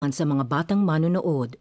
sa mga batang manonood.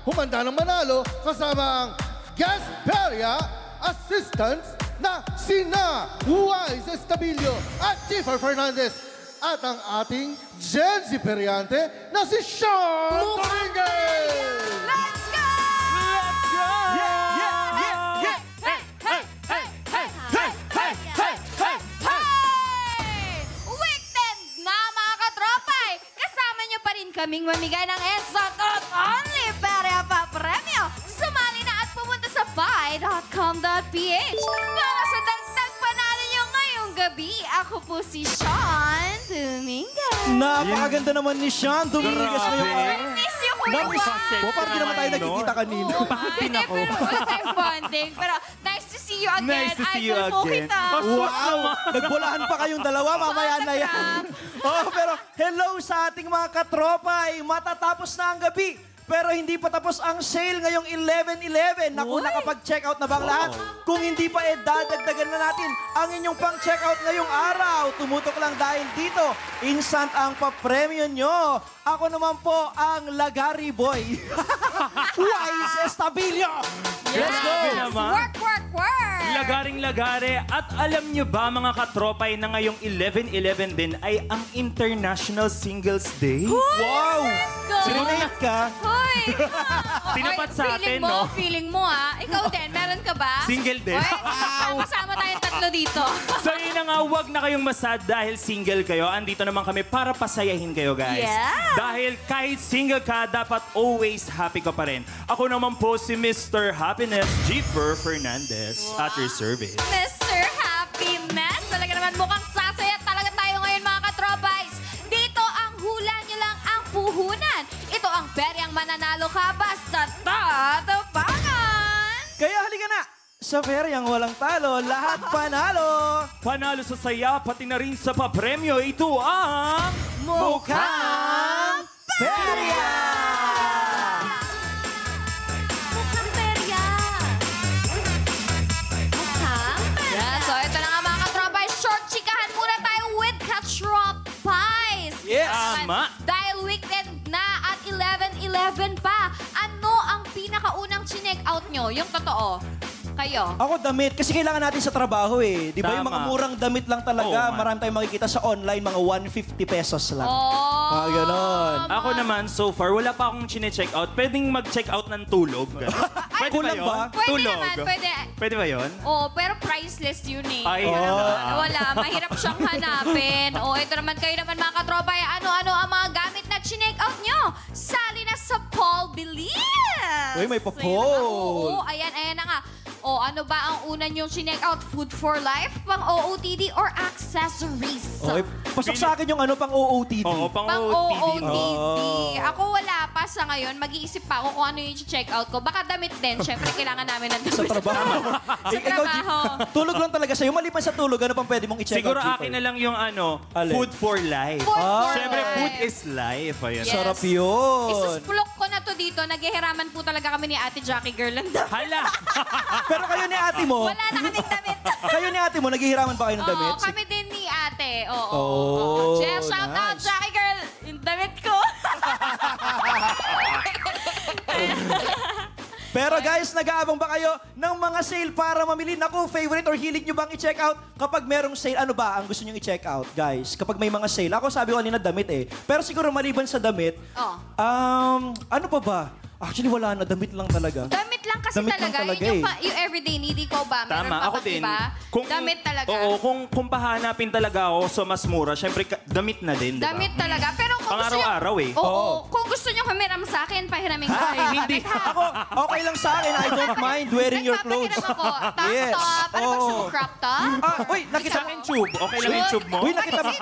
Humanda ng manalo kasama ang guest perya assistants na sina Wise Estabilio at Jiffer Fernandez at ang ating Gen Z Periante na si Sean Dominguez! Let's go! Let's go! Yeah, yeah, yeah, yeah! Hey, hey, hey, hey, hey, hey, hey, hey, hey! Weekend na mga katropay! Kasama niyo pa rin kaming mamigay ng Exot at Only Perya pa Premyo. Sumali na at pumunta sa buy.com.ph para sa dagdag panalo niyo ngayong gabi. Ako po si Sean Dominguez. Napakaganda naman ni Sean Dominguez ngayong araw. Miss you ko Parang di naman tayo nagkikita kanina. Hindi, pero wala tayong bonding. Pero nice to see you again. Nice to see you Idol po again. kita. Wow! Nagbulahan pa kayong dalawa, mamaya na yan. Oh, pero hello sa ating mga katropa. Matatapos na ang gabi. Pero hindi pa tapos ang sale ngayong 11/11. Naku, nakapag-check out na ba ang lahat? Kung hindi pa, dadagdagan na natin ang inyong pang-check out ngayong araw. Tumutok lang dahil dito, instant ang papremyo nyo. Ako naman po ang Lagari Boy. Wise Estabilio. Let's go! Work, work, work! Lagaring-lagare. At alam nyo ba mga katropay na ngayong 11/11 din ay ang International Singles Day? Wow! Sinunate ka? Hoy! Tinapat sa atin, no? Feeling mo, ah. Ikaw din, meron ka ba? Single din. Hoy, sama-sama tayong tatlo dito. So yun na nga, huwag na kayong masad dahil single kayo. Andito naman kami para pasayahin kayo, guys. Yeah. Dahil kahit single ka, dapat always happy ka pa rin. Ako naman po si Mr. Happiness, Jiffer Fernandez, at your service. Mr. Happiness, talaga naman mukhang sasaya talaga tayo ngayon mga katropais. Dito ang hula niyo lang ang puhunan. Ito ang peryang mananalo ka basta tatapangan. Kaya halika na! Sa feryang walang talo, lahat panalo! Panalo sa saya, pati na rin sa papremyo, ito ang... Mukhang Perya! Mukhang perya. Mukhang perya. So ito na nga mga katropais, short chikahan muna tayo with katropais. Yes! Tama. Dahil weekend na at 11/11 pa, ano ang pinakaunang chinek out nyo? Yung totoo. Kayo. Ako damit, kasi kailangan natin sa trabaho eh. Di ba yung Tama. mga murang damit lang talaga, Oo, man. marami tayong makikita sa online, mga 150 pesos lang. Oh. Mga ganon. Ako naman, so far, wala pa akong chine-check out. Pwedeng mag-check out ng tulog. Pwede kulang yun? ba? Pwede Tulog. naman, pwede. Pwede ba yun? Oh, pero priceless yun eh. Ay, Wala, mahirap siyang hanapin. Oh, ito naman kayo naman mga katropa, ano-ano ang mga gamit na chinek out nyo? Sali na sa Paul Belize! Uy, may pa-Paul. Oo, ayan na nga. O, ano ba ang una niyong chinek out? Food for life, pang OOTD, or accessories? Okay, pasok sa akin yung ano pang OOTD. Oo, pang Pang OOTD. OOTD. Ako wala pa sa ngayon. Mag-iisip pa ako kung ano yung check out ko. Baka damit din. Siyempre, kailangan namin ng damit. Sa trabaho. Sa Ikaw, Jeep, trabaho. tulog lang talaga sa'yo. Maliban sa tulog, ano pang pwede mong i-check Siguro out? akin na lang yung ano, Alin? food for life. Food for Siyempre, life. food is life. Ayun. Yes. Sarap yun. Isusplok ko na to dito. Naghihiraman po talaga kami ni Ate Jackie Gerlanda. Hala! Pero kayo ni ate mo, Wala na kaming damit. kayo ni ate mo, naghihiraman ba kayo ng damit? Oo, kami din ni Ate. Oo. Oh, Kaya shout out, nice. Jackie Girl. Yung damit ko. Pero guys, nag-aabang ba kayo ng mga sale para mamili? Naku, favorite or hilig nyo bang i-check out? Kapag merong sale, ano ba ang gusto nyo i-check out, guys? Kapag may mga sale. Ako sabi ko kanina damit eh. Pero siguro maliban sa damit, ano pa ba? Actually, wala na. Damit lang talaga. Damit lang kasi Damit lang talaga. talaga Yung, eh. yung everyday need ko ba? Meron Tama, pa ako bang din. iba? Damit talaga. Oo, kung pahanapin talaga ako sa mas mura, syempre damit na din, di ba? Damit talaga. Pero kung gusto nyo... Pang-araw-araw eh. Oo. Kung gusto nyo humiram sa akin, pahiramin ko. Ay, hindi. Ako, okay lang sa akin. I don't mind wearing your clothes. Nagpapahiram ako. Tank Yes. top. Ano gusto mo? Oo. Crop top? Uy, nakita Sa akin, tube. Okay lang yung tube mo? Uy, nakita mo.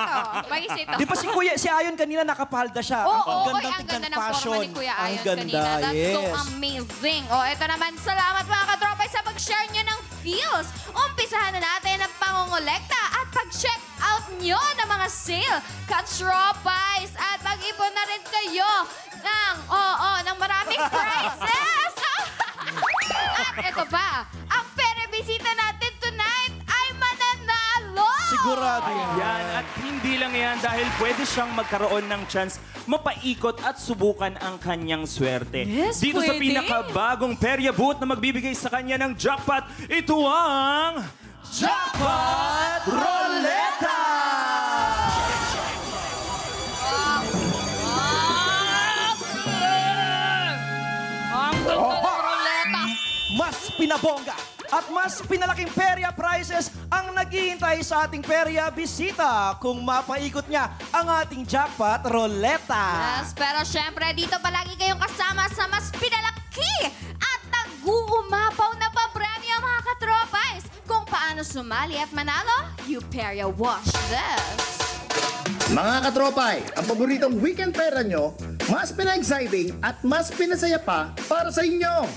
Magisito. Di ba si Kuya, si Ayon kanina nakapalda siya? Oo, Ang oy, gandang ang tignan ganda ng forma ni Kuya Ang Ayon ganda, kanina. That's so yes. amazing. O, ito naman, salamat mga katropay sa pag-share nyo ng feels. Umpisahan na natin ang pangongolekta at pag-check out nyo ng mga sale, katropais, at mag-ipon na rin kayo ng maraming prizes. At ito pa, ang pere-bisita natin tonight ay mananalo. Sigurado yan. Yan, at hindi lang yan dahil pwede siyang magkaroon ng chance mapaikot at subukan ang kanyang swerte. Yes, Dito sa pwede. pinakabagong perya booth na magbibigay sa kanya ng jackpot, ito ang... Jackpot Roleta! Ang ganda ng ruleta. Mas pinabongga at mas pinalaking perya prizes ang naghihintay sa ating perya bisita kung mapaikot niya ang ating jackpot roleta. Yes, pero syempre, dito palagi kayong kasama sa mas pinalaki at nag-uumapaw na papremyo mga katropais. Kung paano sumali at manalo, you perya watch this. Mga katropay, ang paboritong weekend pera nyo, mas pina-exciting at mas pinasaya pa para sa inyo.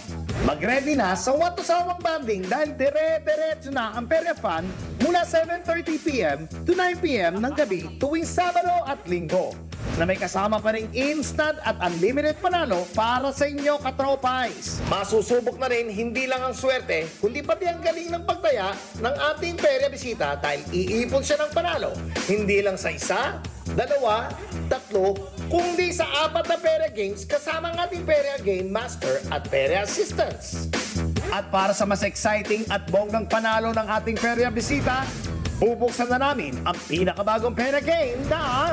Mag-ready na sa wato-sawang banding dahil dire-diretso na ang Perya Fun mula 7:30 p.m. to 9 p.m. ng gabi tuwing Sabado at Linggo na may kasama pa ring instant at unlimited panalo para sa inyo katropays. Masusubok na rin hindi lang ang swerte, kundi pati ang galing ng pagtaya ng ating Perya Bisita dahil iipon siya ng panalo. Hindi lang sa isa, dalawa, tatlo, kundi sa 4 na Perya Games kasama ang ating Perya Game Master at Perya Assistants. At para sa mas exciting at bonggang panalo ng ating Perya Bisita, bubuksan na namin ang pinakabagong Perya Game na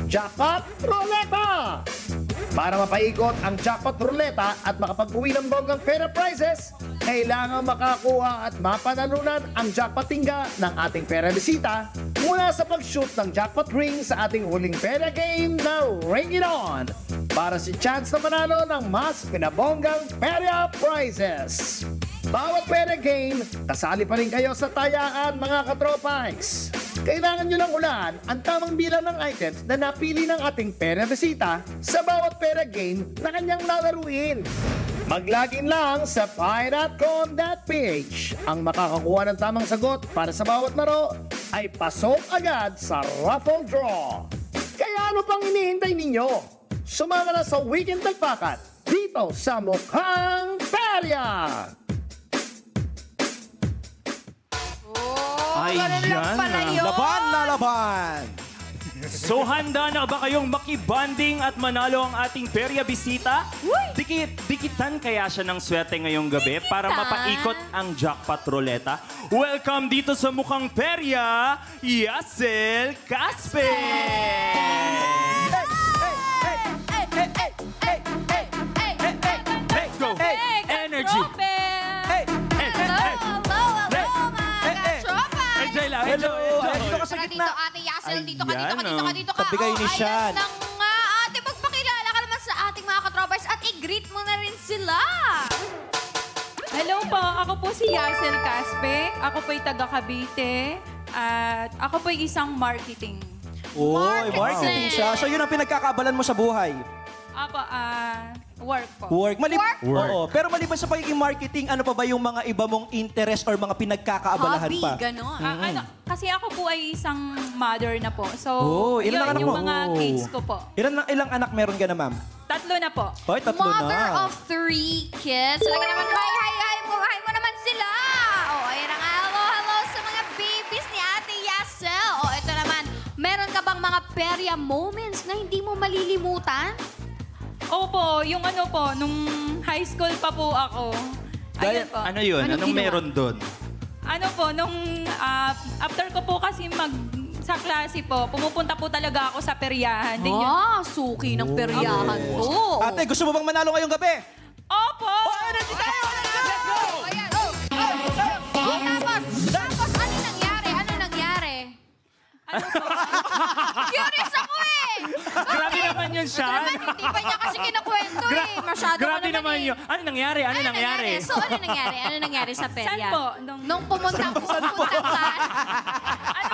Jackpot Roleta! Para mapaikot ang Jackpot Roleta at makapag-uwi ng bonggang pera prizes, kailangan makakuha at mapanalunan ang jackpot tingga ng ating pera bisita mula sa pag-shoot ng jackpot ring sa ating huling pera game na Ring It On para si chance na manalo ng mas pinabonggang pera prizes. Bawat pera game, kasali pa rin kayo sa tayaan mga katropais. Kailangan nyo lang ulaan ang tamang bilang ng items na napili ng ating pera bisita sa bawat pera game na kanyang lalaruin. Mag-login lang sa pi.com.ph. Ang makakakuha ng tamang sagot para sa bawat laro ay pasok agad sa raffle draw. Kaya ano pang hinihintay ninyo? Sumama na sa Weekend Tagpakat dito sa Mukhang Perya! Ganun lang pala yun. Laban na laban! So handa na ba kayong makibanding at manalo ang ating perya bisita? Dikitan kaya siya ng swerte ngayong gabi para Dikitan? mapaikot ang jackpot roleta? Welcome dito sa Mukhang Perya, Yasel Caspe! Let's go! Energy! Enjoy lang, Hello! enjoy. Dito ka sa Tara gitna. dito, Ate Yasel. Dito ka, dito ka, Ayan, dito ka, dito ka. Tabi kayo ni Oh, Shan. ayan na nga, ate. Magpakilala ka naman sa ating mga katropers at i-greet mo na rin sila. Hello po, ako po si Yasel Caspe. Ako po'y taga Cavite. At ako po'y isang marketing. Uy, marketing siya. So yun ang pinagkakabalan mo sa buhay. Ako, work po. Work. Work? Oo. Pero maliban sa pagiging marketing, ano pa ba yung mga iba mong interest or mga pinagkakaabalahan Hobby, pa? gano'n. Kasi ako po ay isang mother na po. So, Oh, ilan ang anak yung mo? mga kids ko po. Ilang anak meron ka na, ma'am? 3 na po. Hoy, 3 na. Mother of 3 kids. Talaga naman, hi mo naman sila. Oh, ayan na nga. Hello sa mga babies ni Ate Yasel. Oh, ito naman. Meron ka bang mga perya moments na hindi mo malilimutan? Opo, yung ano po, nung high school pa po ako, Ayun po. Ano yun? Anong ginawa? meron doon? Ano po, nung after ko po kasi sa klase po, pumupunta po talaga ako sa peryahan. Din yun. Suki ng peryahan to. Ate, gusto mo bang manalo ngayong gabi? Opo! Energy tayo! Let's go! Ayan. Tapos, ano nangyari? Ano nangyari? Ano po? Curious ako eh! Grabe naman yun, Sean. Hindi pa niya kasi kinakwento eh. Masyado Grabe ka naman eh. yun. Ano nangyari? Ano nangyari? So, ano nangyari? Ano nangyari sa perya? Saan po? Nung pumunta ka. Ano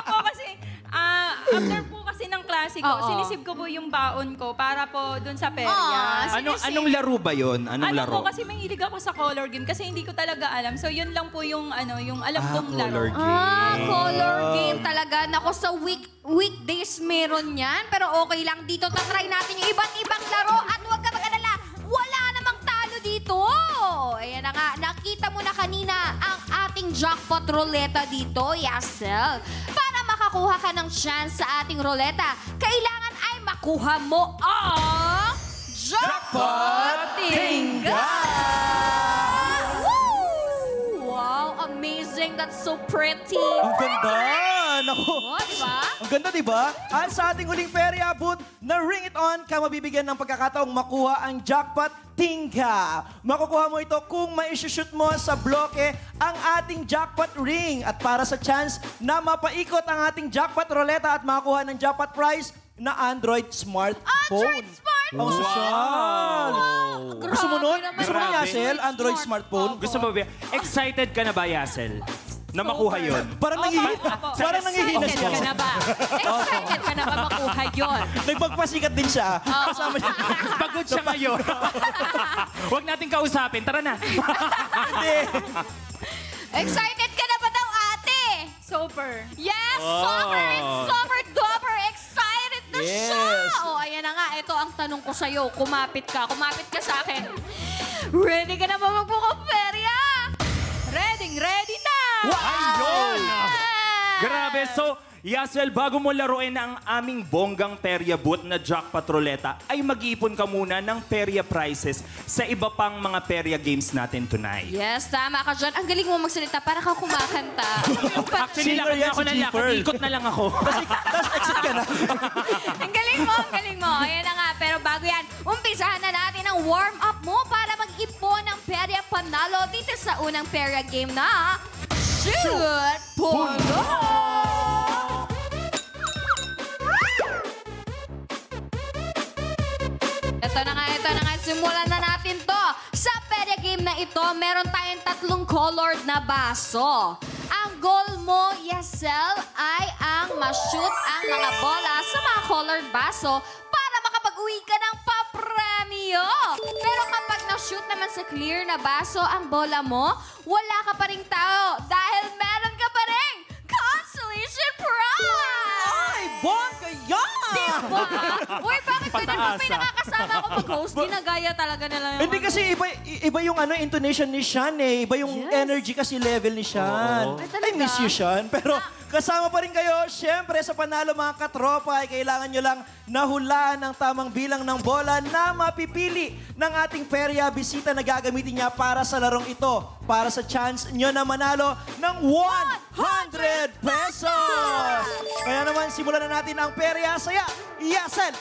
po kasi, after po kasi ng klase ko, Oo. sinisip ko po yung baon ko para po dun sa perya. Anong laro ba yun? Anong Ano laro? po, kasi mahilig ako sa color game kasi hindi ko talaga alam. So, yun lang po yung, yung alam kong color laro. game. Color game talaga. Nako, sa weekdays meron yan. Pero okay lang dito. Tatry natin yung iba't ibang laro. At huwag ka mag-alala, wala namang talo dito. Ayan na nga, nakita mo na kanina ang ating jackpot ruleta dito, Yasel. Para makakuha ka ng chance sa ating ruleta, kailangan ay makuha mo ang Jackpot Tinga! Woo! Wow, amazing. That's so pretty. Ang ganda! Naku! Oh, diba? Ang ganda, di ba? At sa ating huling perya booth na Ring It On, ka mabibigyan ng pagkakataong makuha ang Jackpot Tinga. Makukuha mo ito kung mai-shoot mo sa bloke ang ating Jackpot Ring. At para sa chance na mapaikot ang ating Jackpot Roleta at makakuha ng Jackpot Prize na Android smartphone. Android smartphone! Ang sosyal! Gusto mo nun? Grabe Gusto mo naman. Yasel? Android smartphone? Gusto mo ba? Excited ka na ba, Yasel? Na makuha yun? Parang nangihinas Excited ka na siya. ba? Excited ka na ba makuha yun? Nagpagpasikat din siya. Kasama siya. Pagod siya ngayon. Huwag natin kausapin. Tara na. Hindi. Excited ka na ba daw, ate? Super. Yes, super duper excited na siya. Yes. Oh, ayan na nga. Ito ang tanong ko sa'yo. Kumapit ka sa akin. Ready ka na ba magpukaperya? Ready na! Ayun! Grabe. So, Yasel, bago mo laruin ang aming bonggang perya boot na Jackpot Roleta, ay mag-iipon ka muna ng perya prizes sa iba pang mga perya games natin tonight. Yes, tama ka dyan. Ang galing mo magsalita. Para kang kumakanta. Actually, Singer yan, ako si na lang. Jeeper. Ikot na lang ako. Tapos exit ka na. Ang galing mo. Ayan na nga. Pero bago yan, umpisahan na natin ang warm-up mo para mag-ipon ng perya panalo dito sa unang perya game na Shoot Puno! Ito na nga. Simulan na natin to. Sa perya game na ito, meron tayong 3 colored na baso. Ang goal mo, Yasel, ay ang ma-shoot ang mga bola sa mga colored baso para makapag-uwi ka ng papremyo. Pero kapag na-shoot naman sa clear na baso ang bola mo, wala ka pa ring tao dahil meron ka pa ring consolation prize! Ay, bongga yan! Diba? Uy, bakit ganun pag may nakakasama ako mag-host, ginagaya talaga nila yung... Hindi kasi iba yung intonation ni Sean eh. Iba yung energy kasi level ni Sean. Ay, talaga? I miss you, Sean. Pero kasama pa rin kayo. Siyempre, sa panalo mga katropa, ay kailangan nyo lang nahulaan ng tamang bilang ng bola na mapipili ng ating perya bisita na gagamitin niya para sa larong ito. Para sa chance nyo na manalo ng 100 pesos! Kaya naman, simulan na natin ang perya. Saya, Yasel!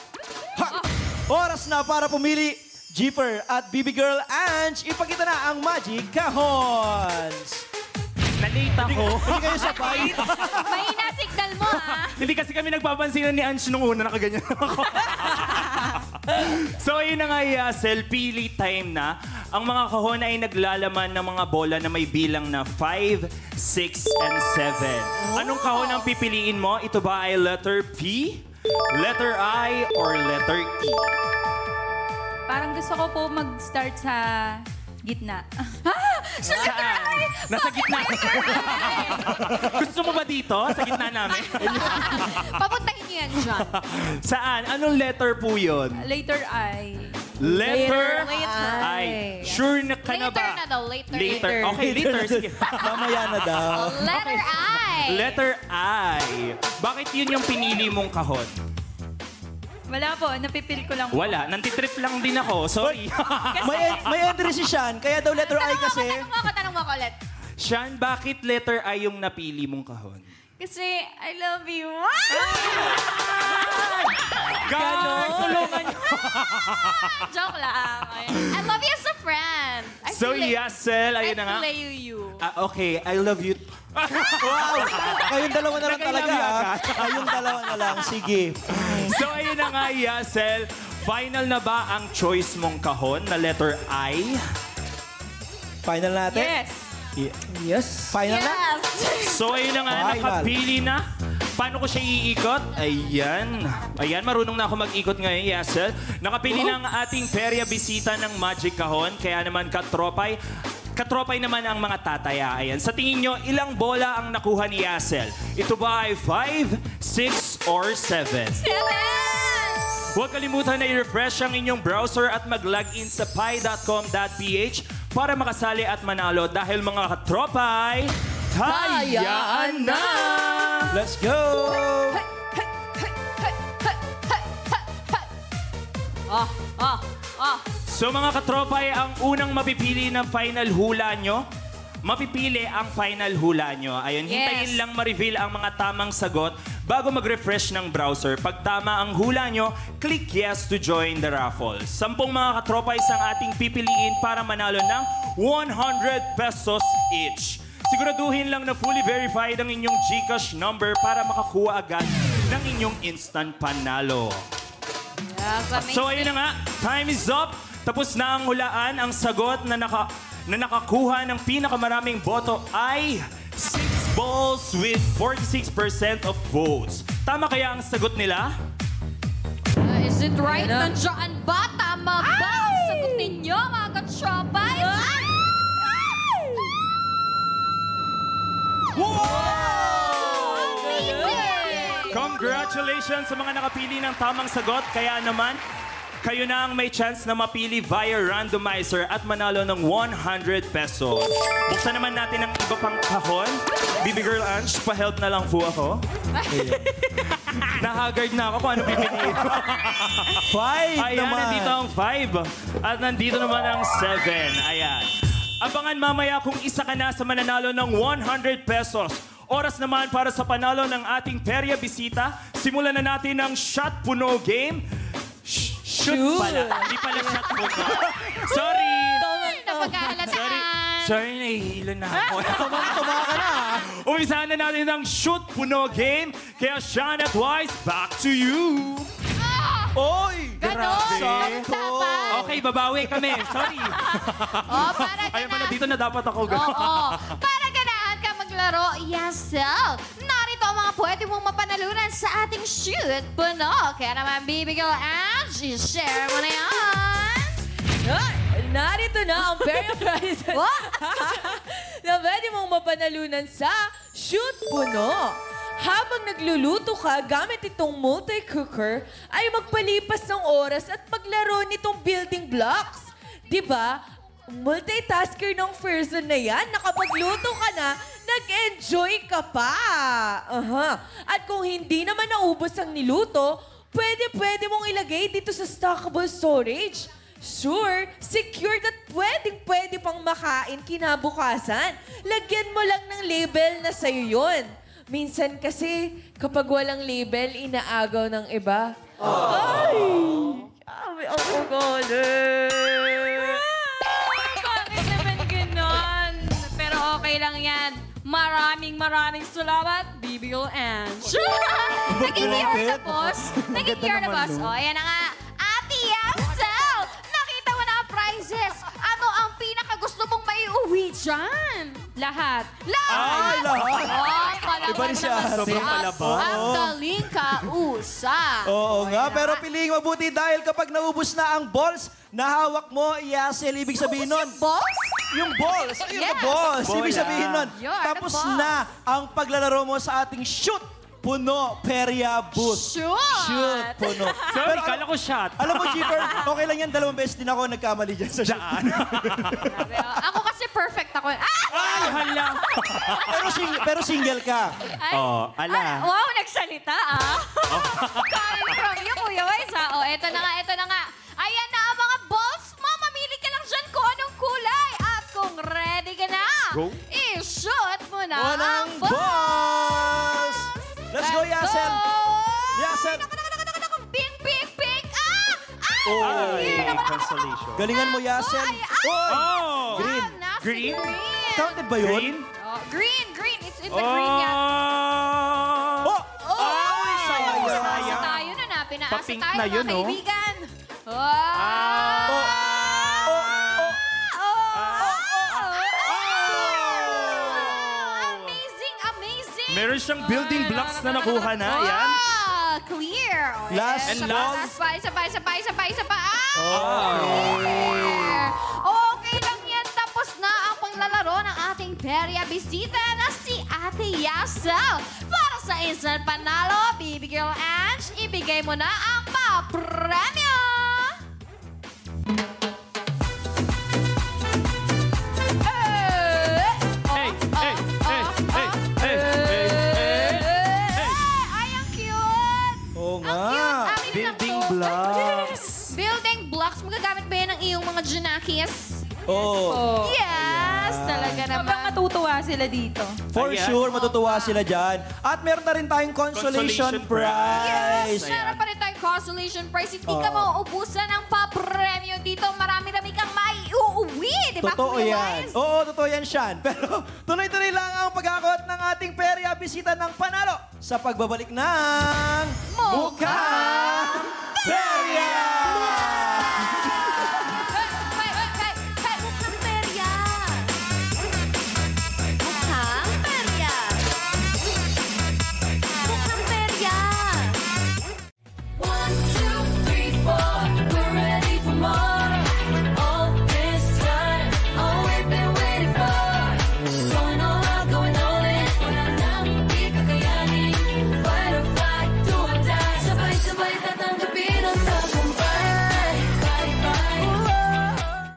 Oras na para pumili. Jeeper at BB Girl Ange, ipakita na ang Magic Cajons. Na-late ako. Hindi kayo sabay. Mahina signal mo, ha? Hindi kasi kami nagpapansinan ni Ange nung una, nakaganyan ako. So, yun na nga, Yasel, pili time na. Ang mga kahon ay naglalaman ng mga bola na may bilang na 5, 6, and 7. Anong kahon ang pipiliin mo? Ito ba ay letter P, letter I, or letter E? Parang gusto ko po mag-start sa gitna. Saan? Nasa gitna. Gusto mo ba dito? Sa gitna namin? Papuntahin niyo yan, John. Saan? Anong letter po yun? Later I. Letter Later. I. Sure na ka na ba? Later na daw, later. Later. Okay, later. Sige. Mamaya na daw. Letter I. Letter I. Bakit yun yung pinili mong kahon? Wala po, napipil ko lang po. Wala, nantitrip lang din ako. Sorry. May entry si Sean, kaya daw letter I kasi. Tanong mo ako ulit. Sean, bakit letter I yung napili mong kahon? Kasi, I love you. Ganon! Tulungan niyo. Joke lang. I love you as a friend. So, Yasel, ayun na nga. I feel you. Okay, I love you. Wow! Kayong dalawa na lang talaga, ha? Kayong dalawa na lang. Sige. So, ayun na nga, Yasel. Final na ba ang choice mong kahon na letter I? Final natin? Yes. Yes. Final na? Yes. So, ayun na nga, Final. nakapili na. Paano ko siya iikot? Ayan. Ayan, marunong na ako mag-ikot ngayon, Yasel. Nakapili na ang ating perya bisita ng Magic Kahon. Kaya naman, katropay naman ang mga tataya. Ayan. Sa tingin nyo, ilang bola ang nakuha ni Yasel? Ito ba ay 5, 6, or 7? 7. Huwag kalimutan na i-refresh ang inyong browser at mag-login sa pi.com.ph para makasali at manalo dahil mga katropay, tayaan na! Let's go! So mga katropay, ang unang mapipili ng final hula nyo, mapipili ang final hula nyo. Ayun, Yes. hintayin lang ma-reveal ang mga tamang sagot bago mag-refresh ng browser. Pag tama ang hula nyo, click yes to join the raffle. 10 mga katropays ang ating pipiliin para manalo ng 100 pesos each. Siguraduhin lang na fully verified ang inyong GCash number para makakuha agad ng inyong instant panalo. So ayun na nga, time is up. Tapos na ang hulaan. Ang sagot na nakakuha ng pinakamaraming boto ay 6 balls with 46% of votes. Tama kaya ang sagot nila? Is it right? Nandiyan ba? Tama ba ang sagot ninyo, mga katropay? Congratulations sa mga nakapili ng tamang sagot. Kaya naman, kayo na ang may chance na mapili via randomizer at manalo ng 100 pesos. Buksan naman natin ang iba pang kahon. Baby Girl Ange, pa-help na lang po ako. Nahagard na ako kung ano pipiliin ko. 5 Ayan, naman. nandito ang 5. At nandito naman ang 7. Ayan. Abangan mamaya kung isa ka na sa mananalo ng 100 pesos. Oras naman para sa panalo ng ating perya bisita. Simulan na natin ang Shot Puno game. Shoot pala. Hindi pala shot puno. Sorry. Napagkahalataan. Sorry, nahihilo na ako. Tama ka na, ha? Umpisahan na natin ang Shoot Puno game. Kaya Sean at Wise, back to you. Oy! Ganon. Sakto. Okay, babawi kami. Sorry. Para Ayun pala, dito na dapat ako. Para ganahan ka maglaro, Yasel. Narito ang mga pwede mong mapanalunan sa ating Shoot Puno. Kaya naman, Baby Girl Ange, share mo na yan. Narito na ang Perya prizes na pwede mong mapanalunan sa Shoot Puno. Habang nagluluto ka gamit itong multi-cooker, ay magpalipas ng oras at maglaro nitong building blocks. Diba? Multitasker ng person na yan. Nakapagluto ka na, nag-enjoy ka pa. At kung hindi naman naubos ang niluto, pwede mong ilagay dito sa stackable storage. Sure, secured at pwede pang makain kinabukasan. Lagyan mo lang ng label na sa'yo yun. Minsan kasi, kapag walang label, inaagaw ng iba. Ay! Ay, ang galing! Bakit naman ganon? Pero okay lang yan. Maraming salamat, Baby Girl Ange. Nag-hear na, boss. Nag-hear na, boss. O, ayan na nga. Ate Yasel, nakita mo na ang prizes. Ano ang pinakagusto mong maiuwi dyan? Lahat. Ay, lahat. Oh, palaban Iba rin siya. naman Sobrang palaba. Ang galing kausap. Oo nga, pero piliing mabuti dahil kapag naubos na ang balls na hawak mo, Yasel, ibig sabihin nun, Boss? yung balls, ayun Yes. na balls. Ibig Bola. sabihin nun, You're tapos the boss. na ang paglalaro mo sa ating Shoot Puno Perya Booth. Shoot! Shoot Puno. Sorry, kala ko shot. Alam mo, Jeeper, okay lang yan. 2 beses din ako nagkamali dyan sa shoot. Grabe, oh. Ako kasi perfect ako. Ay, hala. pero single ka. Ay, Oh, ala. wow, nagsalita, Coming from you, Kuya Wise, ha? eto na nga. Ayan na ang mga balls mo. Mamili ka lang dyan kung anong kulay. At kung ready ka na, Go. i-shoot mo na ang Unang balls. balls! Let's go, Yasel! Yasel! Naku. Pink, pink, pink. Ah! Oh, Ay! cancellation. galingan mo, Yasel. Oy! Oh! Green. Wow, nasty Green? green. Counted ba yun? Green? Oh, green. It's in the green yan. Oh! Ay, sayang. Pinaasa tayo na na. Pinaasa Pa-pink tayo, na yun, mga no? kaibigan. Amazing. Meron siyang building blocks na nakuha na. Yan. Clear. Last And Last pa. Isa pa. Okay. Okay lang yan. Tapos na ang panglalaro ng ating perya bisita na si Ate Yasel. Para sa instant panalo, Baby Girl Ange, ibigay mo na ang pa-premyo. Ay, ang cute! Oo Ang nga. cute! Akin lang Building to. blocks. Building blocks. Magagamit ba yan ng iyong mga Junakis? Oh. Yes! Talaga Sobrang naman. matutuwa sila dito. For Ayan. sure, matutuwa sila dyan. At meron na rin tayong consolation Consolation prize. prize. Meron pa rin tayong consolation prize. Hindi ka mauubusan ng pa-premyo dito. Marami-rami kang maiuuwi. Di ba, Totoo Kuya yan. Wise? Oo, totoo yan, Sean. Pero tuloy-tuloy lang ang pag-akot ng ating perya bisita ng panalo sa pagbabalik ng Mukha